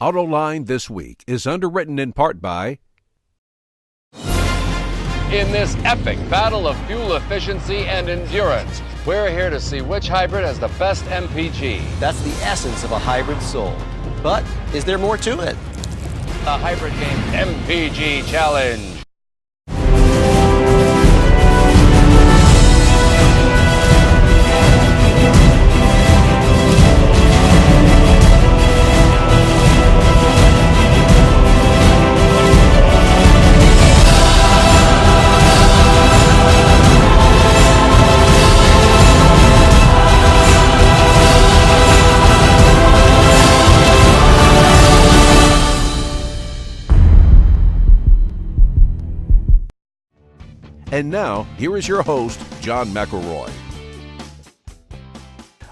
Autoline This Week is underwritten in part by... In this epic battle of fuel efficiency and endurance, we're here to see which hybrid has the best MPG. That's the essence of a hybrid soul. But is there more to it? The Hybrid Game MPG Challenge. And now, here is your host, John McElroy.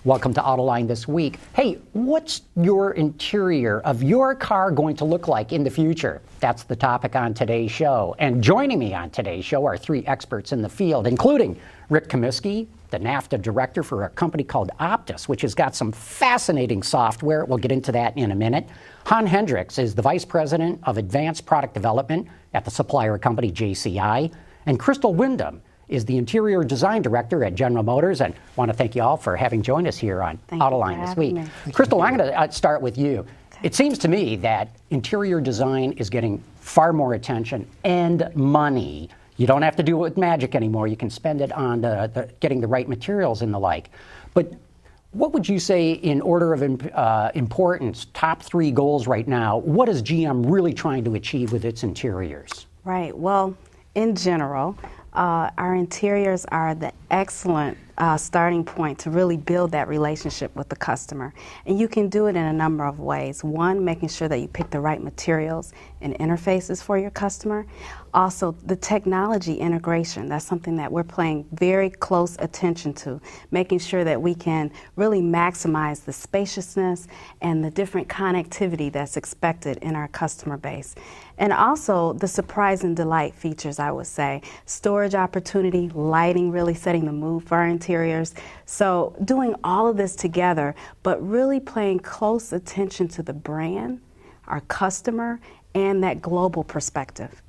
Welcome to Autoline This Week. Hey, what's your interior of your car going to look like in the future? That's the topic on today's show. And joining me on today's show are three experts in the field, including Rick Comiskey, the NAFTA director for a company called OPTIS, which has got some fascinating software. We'll get into that in a minute. Han Hendricks is the vice president of advanced product development at the supplier company JCI. And Crystal Wyndham is the interior design director at General Motors. And I want to thank you all for having joined us here on Autoline This Week. Crystal, I'm going to start with you. Okay. It seems to me that interior design is getting far more attention and money. You don't have to do it with magic anymore. You can spend it on getting the right materials and the like. But what would you say, in order of importance, top three goals right now? What is GM really trying to achieve with its interiors? Right. Well, in general, our interiors are the excellent starting point to really build that relationship with the customer. And you can do it in a number of ways. One, making sure that you pick the right materials and interfaces for your customer. Also, the technology integration, that's something that we're paying very close attention to, making sure that we can really maximize the spaciousness and the different connectivity that's expected in our customer base. And also the surprise and delight features, I would say. Storage opportunity, lighting, really setting the mood for our interiors. So doing all of this together, but really paying close attention to the brand, our customer, and that global perspective.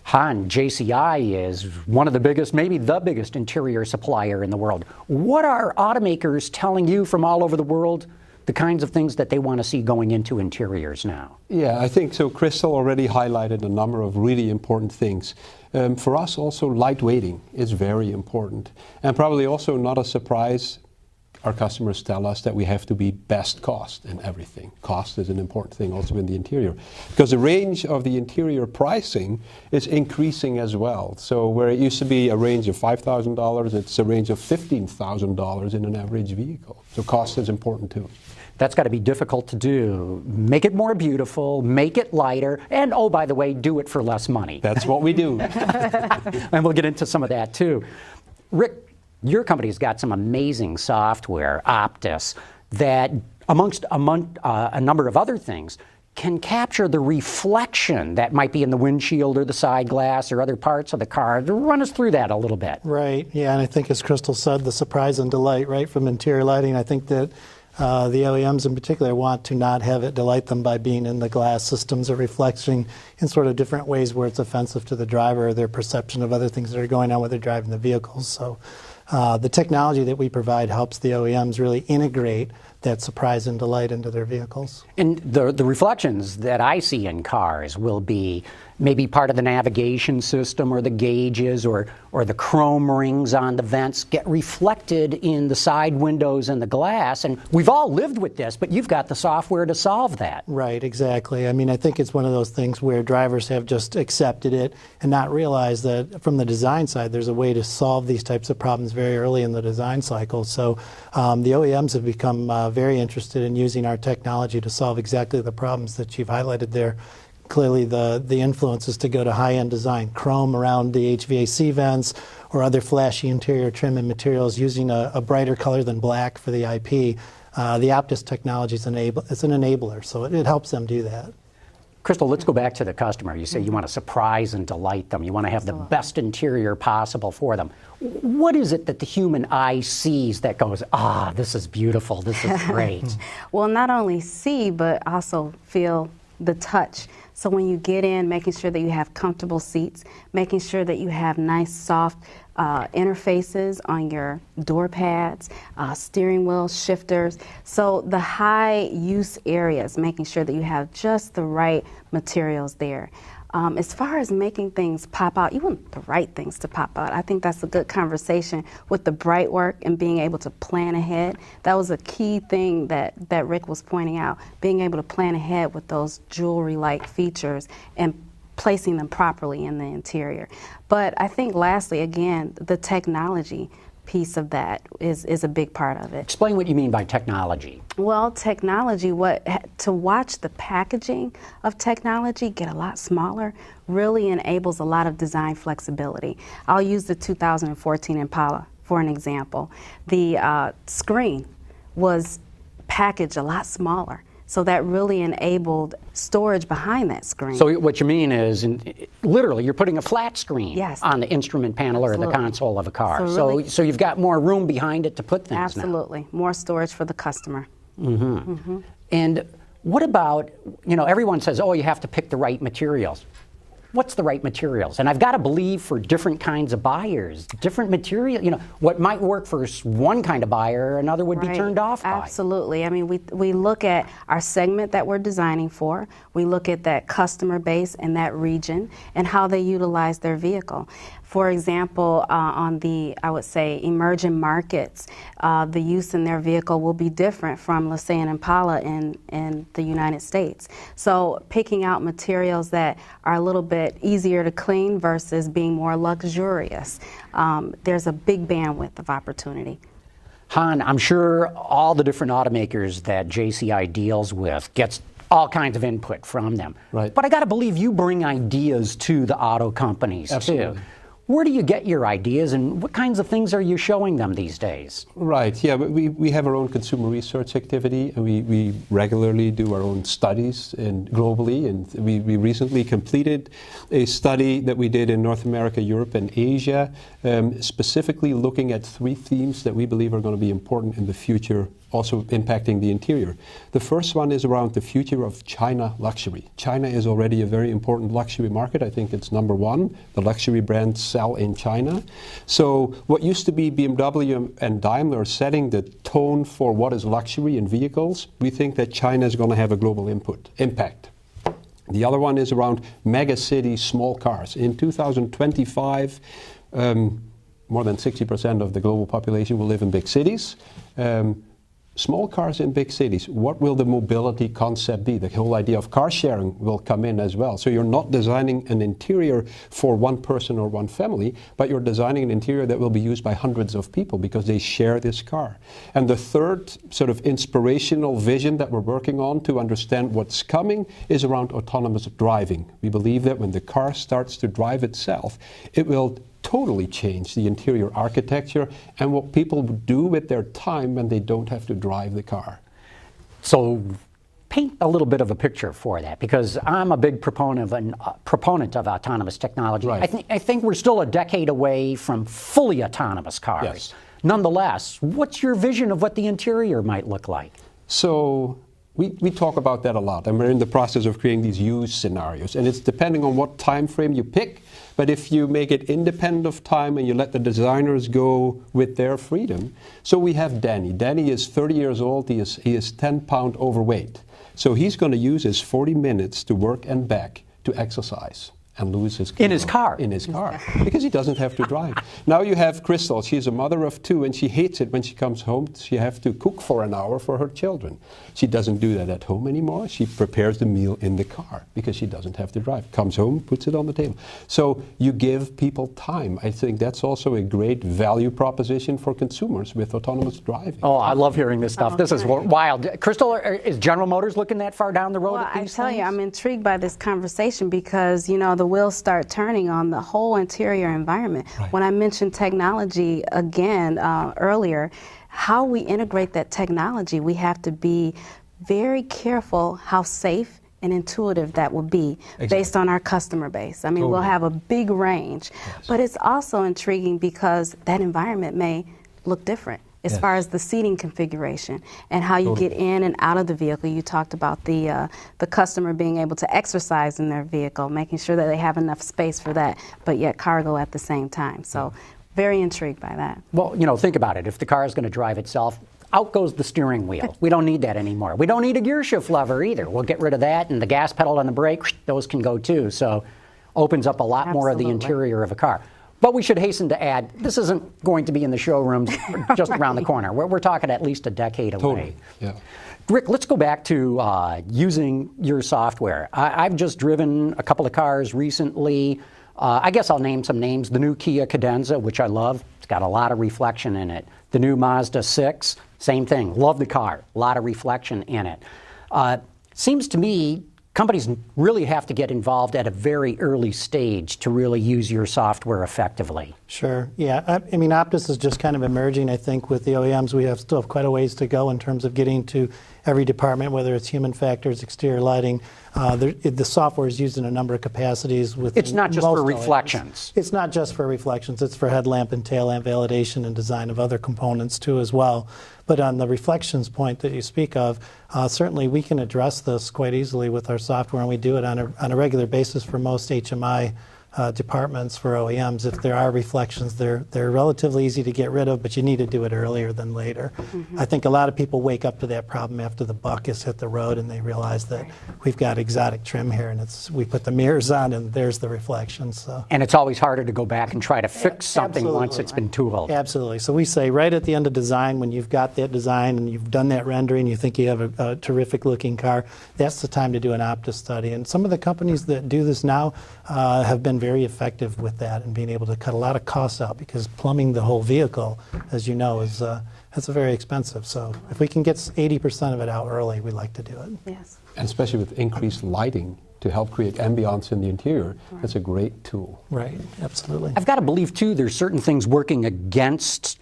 Han, JCI is one of the biggest, maybe the biggest interior supplier in the world. What are automakers telling you from all over the world, the kinds of things that they want to see going into interiors now? Yeah, I think so. Crystal already highlighted a number of really important things. For us also, lightweighting is very important. And probably also not a surprise, our customers tell us that we have to be best cost in everything. Cost is an important thing also in the interior, because the range of the interior pricing is increasing as well. So where it used to be a range of $5,000, it's a range of $15,000 in an average vehicle. So cost is important too. That's got to be difficult to do. Make it more beautiful, make it lighter, and oh, by the way, do it for less money. That's what we do. And we'll get into some of that too. Rick, your company's got some amazing software, OPTIS, that amongst a number of other things can capture the reflection that might be in the windshield or the side glass or other parts of the car. Run us through that a little bit. Right, yeah, and I think as Crystal said, the surprise and delight, right, from interior lighting. I think that the OEMs in particular want to not have it delight them by being in the glass systems or reflecting in sort of different ways where it's offensive to the driver or their perception of other things that are going on when they're driving the vehicles. So the technology that we provide helps the OEMs really integrate that surprise and delight into their vehicles. And the reflections that I see in cars will be maybe part of the navigation system or the gauges or the chrome rings on the vents get reflected in the side windows and the glass. And we've all lived with this, but you've got the software to solve that. Right, exactly. I mean, I think it's one of those things where drivers have just accepted it and not realized that from the design side, there's a way to solve these types of problems very early in the design cycle. So the OEMs have become very interested in using our technology to solve exactly the problems that you've highlighted there. Clearly, the influence is to go to high-end design, chrome around the HVAC vents or other flashy interior trim and materials using a brighter color than black for the IP. The OPTIS technology is an enabler, so it helps them do that. Crystal, let's go back to the customer. You say you want to surprise and delight them. You want to have the best interior possible for them. What is it that the human eye sees that goes, this is beautiful, this is great? Well, not only see, but also feel the touch. So when you get in, making sure that you have comfortable seats, making sure that you have nice soft interfaces on your door pads, steering wheel, shifters. So the high use areas, making sure that you have just the right materials there. As far as making things pop out, you want the right things to pop out. I think that's a good conversation with the bright work and being able to plan ahead. That was a key thing that Rick was pointing out, being able to plan ahead with those jewelry-like features and placing them properly in the interior. But I think lastly, again, the technology piece of that is a big part of it. Explain what you mean by technology. Well, technology, to watch the packaging of technology get a lot smaller really enables a lot of design flexibility. I'll use the 2014 Impala for an example. The screen was packaged a lot smaller. So that really enabled storage behind that screen. So what you mean is, literally, you're putting a flat screen Yes. on the instrument panel Absolutely. or the console of a car. So really- So you've got more room behind it to put things Absolutely. More storage for the customer. now. And what about, everyone says, oh, you have to pick the right materials. What's the right materials? And I've got to believe for different kinds of buyers, different material, what might work for one kind of buyer, another would be turned off by. Absolutely. I mean, we look at our segment that we're designing for. We look at that customer base in that region and how they utilize their vehicle. For example, on the, I would say, emerging markets, the use in their vehicle will be different from, let's say, an Impala in the United States. So picking out materials that are a little bit easier to clean versus being more luxurious, there's a big bandwidth of opportunity. Han, I'm sure all the different automakers that JCI deals with gets all kinds of input from them. Right. But I got to believe you bring ideas to the auto companies, Absolutely. too. Where do you get your ideas, and what kinds of things are you showing them these days? Right, yeah, but we have our own consumer research activity, and we regularly do our own studies globally, and we recently completed a study that we did in North America, Europe, and Asia, specifically looking at 3 themes that we believe are going to be important in the future, also impacting the interior. The first one is around the future of China luxury. China is already a very important luxury market. I think it's #1. The luxury brands sell in China. So what used to be BMW and Daimler setting the tone for what is luxury in vehicles, we think that China is going to have a global impact. The other one is around mega city small cars. In 2025, more than 60% of the global population will live in big cities. Small cars in big cities, what will the mobility concept be? The whole idea of car sharing will come in as well. So you're not designing an interior for one person or one family, but you're designing an interior that will be used by hundreds of people because they share this car. And the third sort of inspirational vision that we're working on to understand what's coming is around autonomous driving. We believe that when the car starts to drive itself, it will totally change the interior architecture and what people do with their time when they don't have to drive the car. So paint a little bit of a picture for that, because I'm a big proponent of autonomous technology. Right. I think we're still a decade away from fully autonomous cars. Yes. Nonetheless, what's your vision of what the interior might look like? So we talk about that a lot, and we're in the process of creating these use scenarios, and it's depending on what time frame you pick. But if you make it independent of time and you let the designers go with their freedom. So we have Danny. Danny is 30 years old. He is 10 pounds overweight. So he's going to use his 40 minutes to work and back to exercise and lose his kilo. In his car? In his car, because he doesn't have to drive. Now you have Crystal. She's a mother of 2, and she hates it when she comes home. She has to cook for an hour for her children. She doesn't do that at home anymore. She prepares the meal in the car because she doesn't have to drive. Comes home, puts it on the table. So you give people time. I think that's also a great value proposition for consumers with autonomous driving. Oh, I love hearing this stuff. This is wild. Crystal, is General Motors looking that far down the road at these Well, I tell you, things? I'm intrigued by this conversation because, the wheels start turning on the whole interior environment. Right. When I mentioned technology again earlier, how we integrate that technology, we have to be very careful how safe and intuitive that will be based on our customer base. I mean, we'll have a big range, but it's also intriguing because that environment may look different. as far as the seating configuration and how you get in and out of the vehicle. You talked about the customer being able to exercise in their vehicle, making sure that they have enough space for that, but yet cargo at the same time. So very intrigued by that. Well, think about it. If the car is going to drive itself, out goes the steering wheel. We don't need that anymore. We don't need a gear shift lever either. We'll get rid of that, and the gas pedal and the brake, those can go too. So opens up a lot more of the interior of a car. But we should hasten to add, this isn't going to be in the showrooms just around the corner. We're talking at least a decade away. Totally. Yeah. Rick, let's go back to using your software. I've just driven a couple of cars recently. I guess I'll name some names. The new Kia Cadenza, which I love. It's got a lot of reflection in it. The new Mazda 6, same thing. Love the car. A lot of reflection in it. Seems to me companies really have to get involved at a very early stage to really use your software effectively. Sure. Yeah. I mean, OPTIS is just kind of emerging. I think with the OEMs, we still have quite a ways to go in terms of getting to every department, whether it's human factors, exterior lighting. The software is used in a number of capacities. It's not just for reflections. It's not just for reflections. It's for headlamp and tail lamp validation and design of other components too as well. But on the reflections point that you speak of, certainly we can address this quite easily with our software, and we do it on a regular basis for most HMI departments for OEMs. If there are reflections, they're relatively easy to get rid of, but you need to do it earlier than later. I think a lot of people wake up to that problem after the buck has hit the road and they realize that we've got exotic trim here, and we put the mirrors on and there's the reflections. So. And it's always harder to go back and try to fix something once it's been tooled. Absolutely. So we say right at the end of design, when you've got that design and you've done that rendering, you think you have a terrific looking car, that's the time to do an OPTIS study. And some of the companies that do this now have been very effective with that and being able to cut a lot of costs out, because plumbing the whole vehicle, as you know, is that's very expensive. So if we can get 80% of it out early, we like to do it. Yes. And especially with increased lighting to help create ambiance in the interior, that's a great tool. Right, absolutely. I've got to believe, too, there's certain things working against,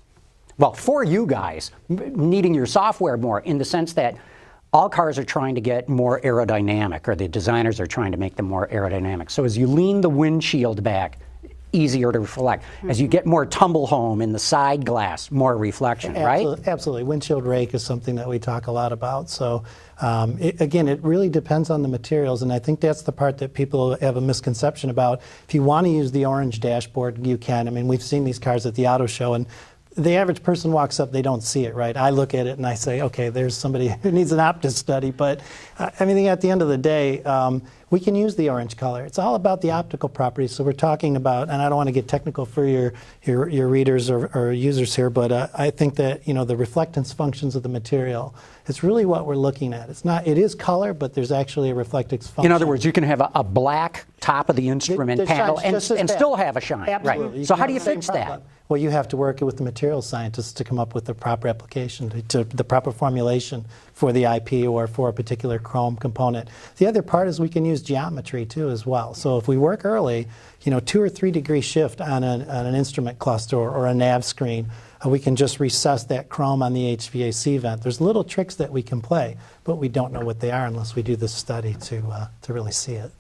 well, for you guys, needing your software more, in the sense that all cars are trying to get more aerodynamic, or the designers are trying to make them more aerodynamic. So as you lean the windshield back, easier to reflect. As you get more tumble home in the side glass, more reflection, right? Absolutely. Windshield rake is something that we talk a lot about. So again, it really depends on the materials, and I think that's the part that people have a misconception about. If you want to use the orange dashboard, you can. I mean, we've seen these cars at the auto show, and the average person walks up, they don't see it, right? I look at it and I say, okay, there's somebody who needs an OPTIS study. But I mean, at the end of the day, we can use the orange color. It's all about the optical properties. So we're talking about, and I don't want to get technical for your readers or users here, but I think that, you know, the reflectance functions of the material, it's really what we're looking at. It's not, it is color, but there's actually a reflectance function. In other words, you can have a black top of the instrument panel and still have a shine. Absolutely. Right. So how do you fix that? Well, you have to work with the material scientists to come up with the proper application, to the proper formulation for the IP or for a particular chrome component. The other part is we can use geometry too as well. So if we work early, you know, 2 or 3 degree shift on an instrument cluster or a nav screen, we can just recess that chrome on the HVAC vent. There's little tricks that we can play, but we don't know what they are unless we do this study to really see it.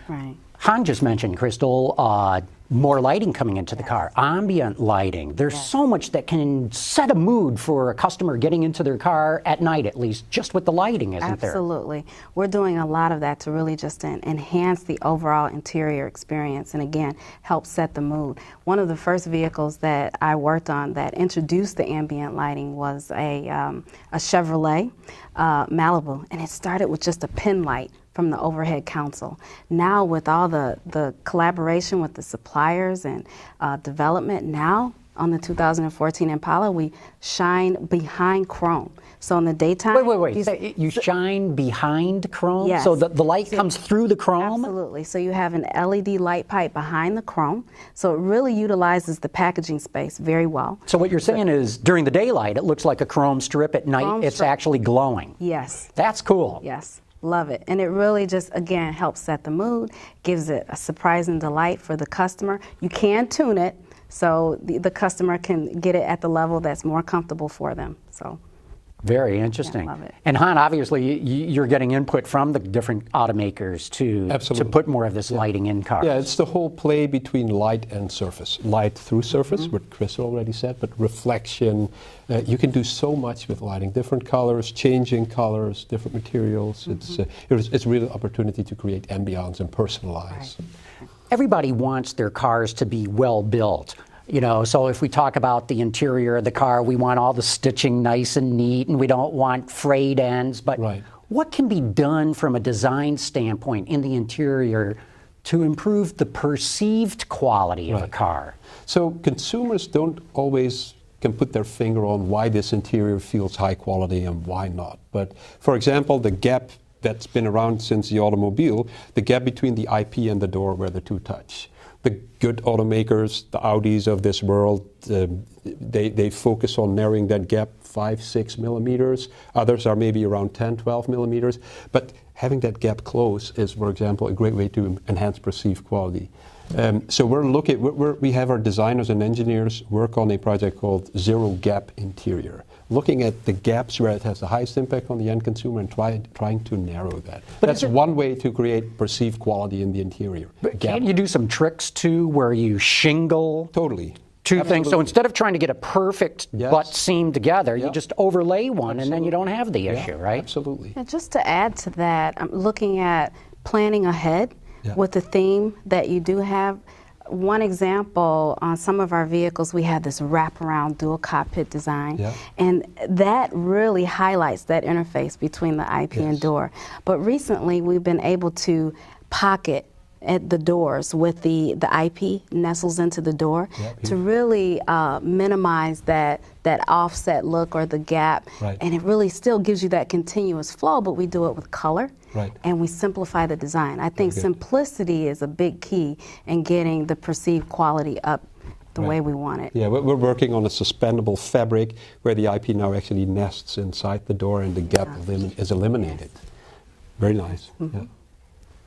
Right. Han just mentioned, Crystal, more lighting coming into the car, ambient lighting. There's so much that can set a mood for a customer getting into their car at night, at least, just with the lighting, isn't there? Absolutely. We're doing a lot of that to really just enhance the overall interior experience and, again, help set the mood. One of the first vehicles that I worked on that introduced the ambient lighting was a Chevrolet Malibu, and it started with just a pin light from the overhead console. Now, with all the collaboration with the suppliers and development, now on the 2014 Impala, we shine behind chrome. So in the daytime... Wait. You shine behind chrome? Yes. So the light comes through the chrome? Absolutely. So you have an LED light pipe behind the chrome. So it really utilizes the packaging space very well. So what you're saying is, during the daylight, it looks like a chrome strip. At night, it's actually glowing. Yes. That's cool. Yes. Love it. And it really just, again, helps set the mood, gives it a surprise and delight for the customer. You can tune it so the customer can get it at the level that's more comfortable for them. So Very interesting. Yeah, love it. And Han, obviously, you're getting input from the different automakers to put more of this lighting in cars. Yeah, it's the whole play between light and surface. Light through surface, what Crystal already said, but reflection. You can do so much with lighting. Different colors, changing colors, different materials. It's really an opportunity to create ambiance and personalize. Right. Everybody wants their cars to be well built. You know, so if we talk about the interior of the car, we want all the stitching nice and neat, and we don't want frayed ends. But what can be done from a design standpoint in the interior to improve the perceived quality of a car? So consumers don't always can put their finger on why this interior feels high quality and why not. But for example, the gap that's been around since the automobile, the gap between the IP and the door where the two touch. The good automakers, the Audis of this world, they focus on narrowing that gap 5-6 millimeters. Others are maybe around 10-12 millimeters. But having that gap close is, for example, a great way to enhance perceived quality. So we have our designers and engineers work on a project called Zero Gap Interior, looking at the gaps where it has the highest impact on the end consumer and trying to narrow that. But that's one way to create perceived quality in the interior. But can't you do some tricks too where you shingle two things? So instead of trying to get a perfect butt seam together, you just overlay one and then you don't have the issue, right? Absolutely. And just to add to that, I'm looking at planning ahead with the theme that you do have. One example, on some of our vehicles, we have this wraparound dual cockpit design, and that really highlights that interface between the IP and door. But recently, we've been able to pocket at the doors with the IP nestles into the door to really minimize that offset look or the gap, and it really still gives you that continuous flow, but we do it with color. And we simplify the design. I think simplicity is a big key in getting the perceived quality up the way we want it. Yeah, we're working on a suspendable fabric where the IP now actually nests inside the door and the gap is eliminated. Very nice.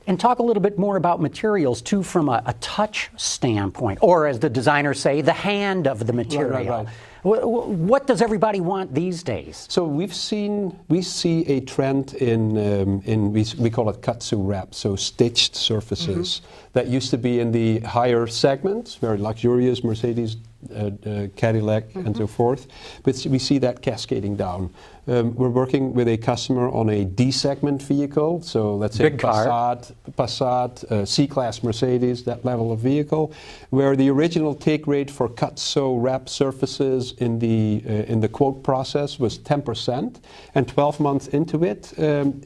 And talk a little bit more about materials too from a touch standpoint, or as the designers say, the hand of the material. What does everybody want these days? So we see a trend in we call it katsu wrap, so stitched surfaces that used to be in the higher segments, very luxurious Mercedes, Cadillac, and so forth. But we see that cascading down. We're working with a customer on a D-segment vehicle, so let's say Passat, C-Class Mercedes, that level of vehicle, where the original take rate for cut-sew wrap surfaces in the quote process was 10%, and 12 months into it,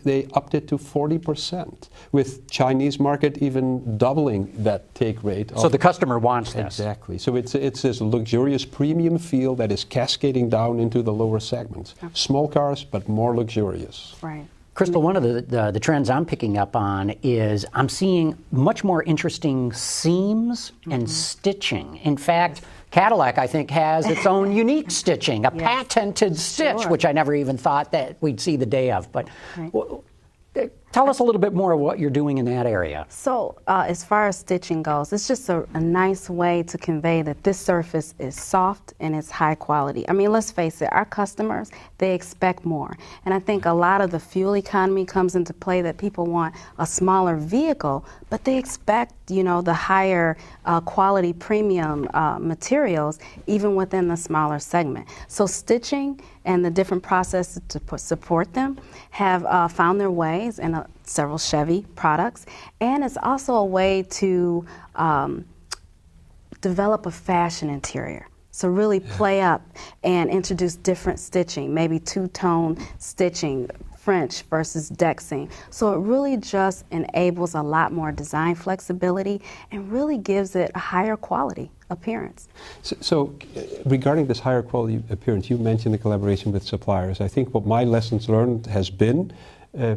they upped it to 40%, with Chinese market even doubling that take rate. So the customer wants this. Exactly. So it's this luxurious premium feel that is cascading down into the lower segments. Small cars, but more luxurious. Right. Crystal, one of the trends I'm picking up on is I'm seeing much more interesting seams and stitching. In fact, Cadillac, I think, has its own unique stitching, a patented stitch, which I never even thought that we'd see the day of. But tell us a little bit more of what you're doing in that area. So as far as stitching goes, it's just a nice way to convey that this surface is soft and it's high quality. I mean, let's face it, our customers, they expect more. And I think a lot of the fuel economy comes into play, that people want a smaller vehicle, but they expect, you know, the higher quality premium materials even within the smaller segment. So stitching and the different processes to support them have found their ways in several Chevy products, and it's also a way to develop a fashion interior. So really play up and introduce different stitching, maybe two-tone stitching, French versus dexing. So it really just enables a lot more design flexibility and really gives it a higher quality appearance. So regarding this higher quality appearance, you mentioned the collaboration with suppliers. I think what my lessons learned has been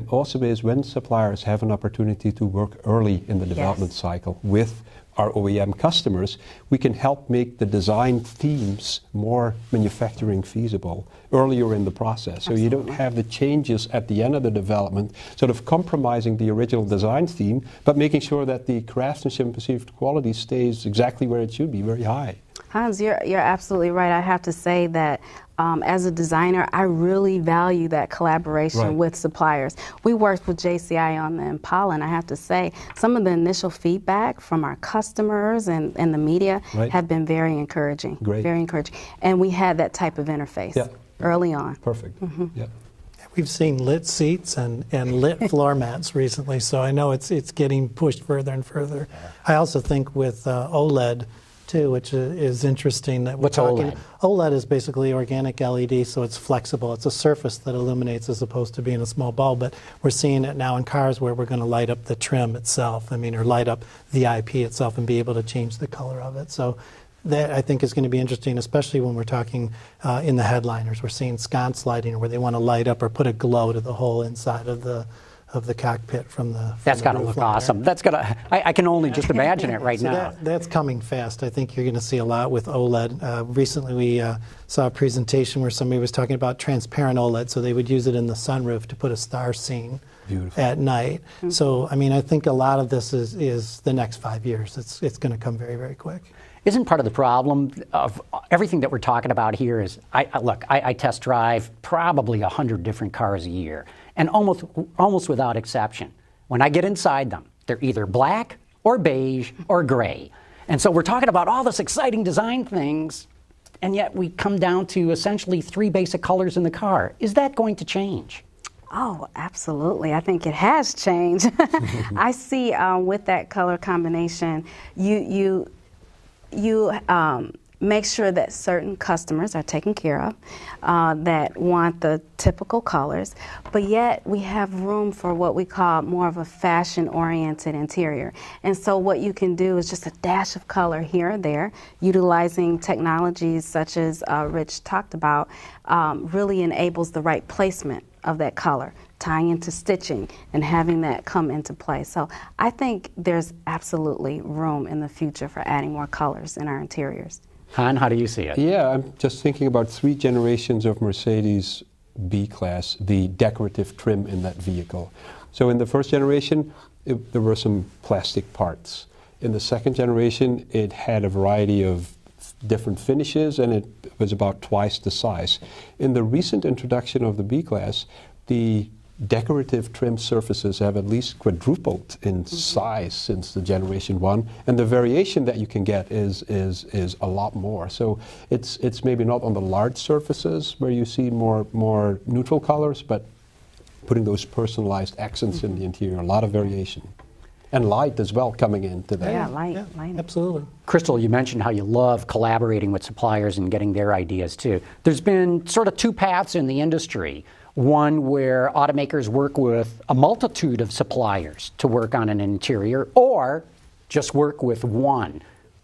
also is when suppliers have an opportunity to work early in the development cycle with our OEM customers, we can help make the design themes more manufacturing feasible earlier in the process. So you don't have the changes at the end of the development, sort of compromising the original design theme, but making sure that the craftsmanship and perceived quality stays exactly where it should be, very high. Hans, you're absolutely right. I have to say that as a designer, I really value that collaboration with suppliers. We worked with JCI on the Impala, and I have to say, some of the initial feedback from our customers and the media have been very encouraging. Great. Very encouraging. And we had that type of interface early on. Perfect. Yeah. We've seen lit seats and lit floor mats recently, so I know it's getting pushed further and further. I also think with OLED too, which is interesting. That What's OLED? OLED is basically organic LED, so it's flexible. It's a surface that illuminates as opposed to being a small bulb, but we're seeing it now in cars where we're going to light up the trim itself, or light up the IP itself and be able to change the color of it. So that, I think, is going to be interesting, especially when we're talking in the headliners. We're seeing sconce lighting where they want to light up or put a glow to the whole inside of the cockpit from the That's got to look awesome. That's got to. I can only just imagine it right now. That's coming fast. I think you're going to see a lot with OLED. Recently, we saw a presentation where somebody was talking about transparent OLED, so they would use it in the sunroof to put a star scene at night. So, I think a lot of this is the next 5 years. It's going to come very, very quick. Isn't part of the problem of everything that we're talking about here is, I test drive probably 100 different cars a year, and almost without exception, when I get inside them, they're either black or beige or gray. And so we're talking about all this exciting design things, and yet we come down to essentially 3 basic colors in the car. Is that going to change? Oh, absolutely. I think it has changed. I see with that color combination, you make sure that certain customers are taken care of that want the typical colors, but yet we have room for what we call more of a fashion-oriented interior. And so what you can do is just a dash of color here or there, utilizing technologies such as Rich talked about, really enables the right placement of that color, tying into stitching and having that come into play. So I think there's absolutely room in the future for adding more colors in our interiors. Han, how do you see it? Yeah, I'm just thinking about 3 generations of Mercedes B-Class, the decorative trim in that vehicle. So in the first generation, there were some plastic parts. In the second generation, it had a variety of different finishes, and it was about twice the size. In the recent introduction of the B-Class, the decorative trim surfaces have at least quadrupled in size since the generation 1, and the variation that you can get is a lot more. So it's maybe not on the large surfaces where you see more neutral colors, but putting those personalized accents in the interior, a lot of variation. And light as well coming into that. Yeah, light. Absolutely. Crystal, you mentioned how you love collaborating with suppliers and getting their ideas too. There's been sort of 2 paths in the industry. One where automakers work with a multitude of suppliers to work on an interior, or just work with one.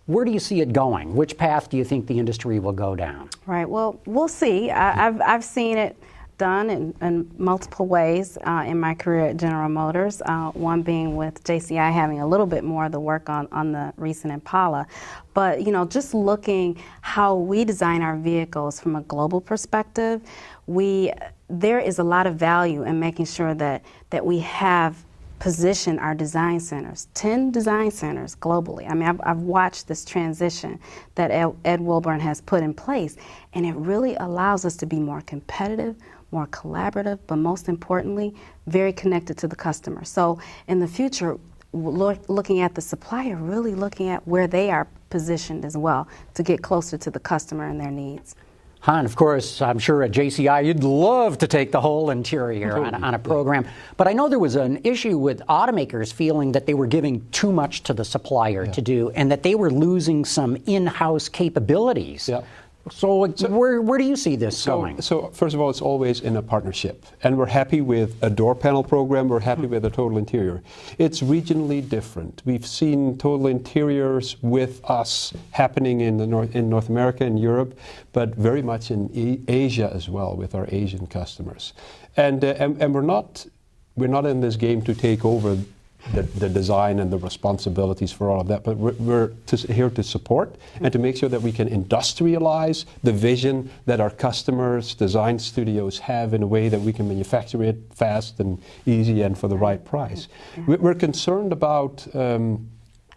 Where do you see it going? Which path do you think the industry will go down? Right, well, we'll see. I've seen it done in multiple ways in my career at General Motors, one being with JCI having a little bit more of the work on the recent Impala. But, just looking how we design our vehicles from a global perspective, there is a lot of value in making sure that we have positioned our design centers, 10 design centers globally. I mean, I've watched this transition that Ed Wilburn has put in place, and it really allows us to be more competitive, more collaborative, but most importantly, very connected to the customer. So in the future, looking at the supplier, really looking at where they are positioned as well to get closer to the customer and their needs. Han, of course, I'm sure at JCI you'd love to take the whole interior on a program, but I know there was an issue with automakers feeling that they were giving too much to the supplier to do, and that they were losing some in-house capabilities. Yeah. So where do you see this going? So first of all, it's always in a partnership. And we're happy with a door panel program. We're happy with a total interior. It's regionally different. We've seen total interiors with us happening in North America and Europe, but very much in Asia as well with our Asian customers. And we're not in this game to take over the design and the responsibilities for all of that, but we're here to support and to make sure that we can industrialize the vision that our customers, design studios have in a way that we can manufacture it fast and easy and for the right price. We're concerned about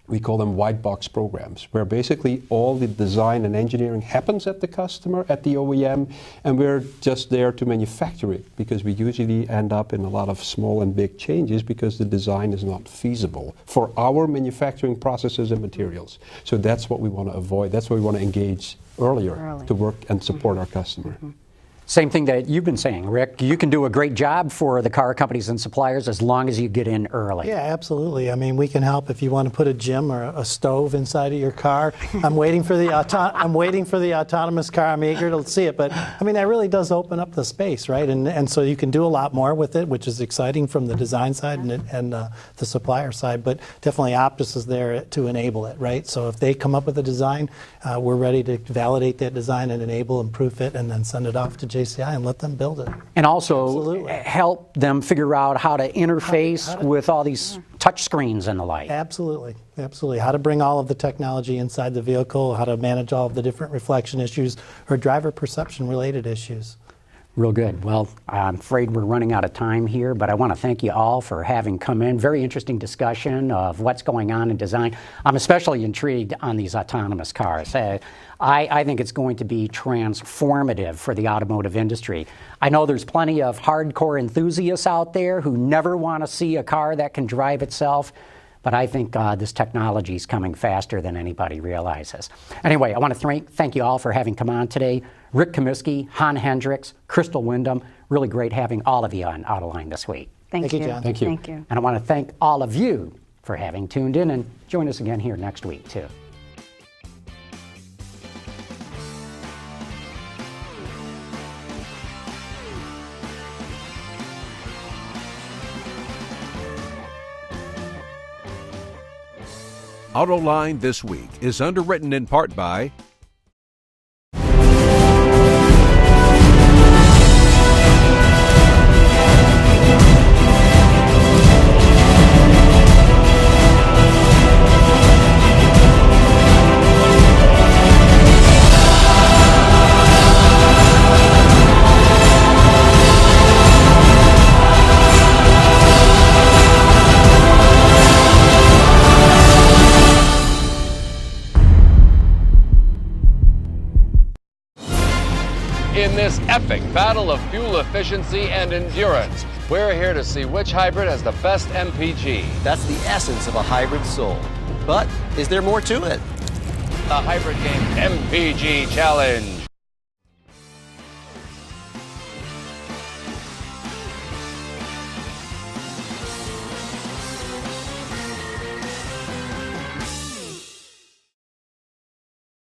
we call them white box programs, where basically all the design and engineering happens at the customer, at the OEM, and we're just there to manufacture it, because we usually end up in a lot of small and big changes because the design is not feasible for our manufacturing processes and materials. So that's what we want to avoid. That's why we want to engage earlier to work and support our customer. Same thing that you've been saying, Rick. You can do a great job for the car companies and suppliers as long as you get in early. Yeah, absolutely. I mean, we can help if you want to put a gym or a stove inside of your car. I'm waiting for the autonomous car. I'm eager to see it, but I mean, that really does open up the space, right? And so you can do a lot more with it, which is exciting from the design side and the supplier side. But definitely, OPTIS is there to enable it, right? So if they come up with a design, we're ready to validate that design and enable and proof it, and then send it off to JCI and let them build it. And also help them figure out how to interface with all these touch screens and the like. Absolutely, absolutely. How to bring all of the technology inside the vehicle, how to manage all of the different reflection issues or driver perception related issues. Real good. Well, I'm afraid we're running out of time here, but I want to thank you all for having come in. Very interesting discussion of what's going on in design. I'm especially intrigued on these autonomous cars. I think it's going to be transformative for the automotive industry. I know there's plenty of hardcore enthusiasts out there who never want to see a car that can drive itself, but I think this technology is coming faster than anybody realizes. Anyway, I want to thank you all for having come on today. Rick Comiskey, Han Hendricks, Crystal Wyndham. Really great having all of you on Autoline this week. Thank you, John. Thank you. Thank you. And I want to thank all of you for having tuned in, and join us again here next week, too. Autoline This Week is underwritten in part by In this epic battle of fuel efficiency and endurance, we're here to see which hybrid has the best MPG. That's the essence of a hybrid soul. But is there more to it? The Hybrid Game MPG Challenge.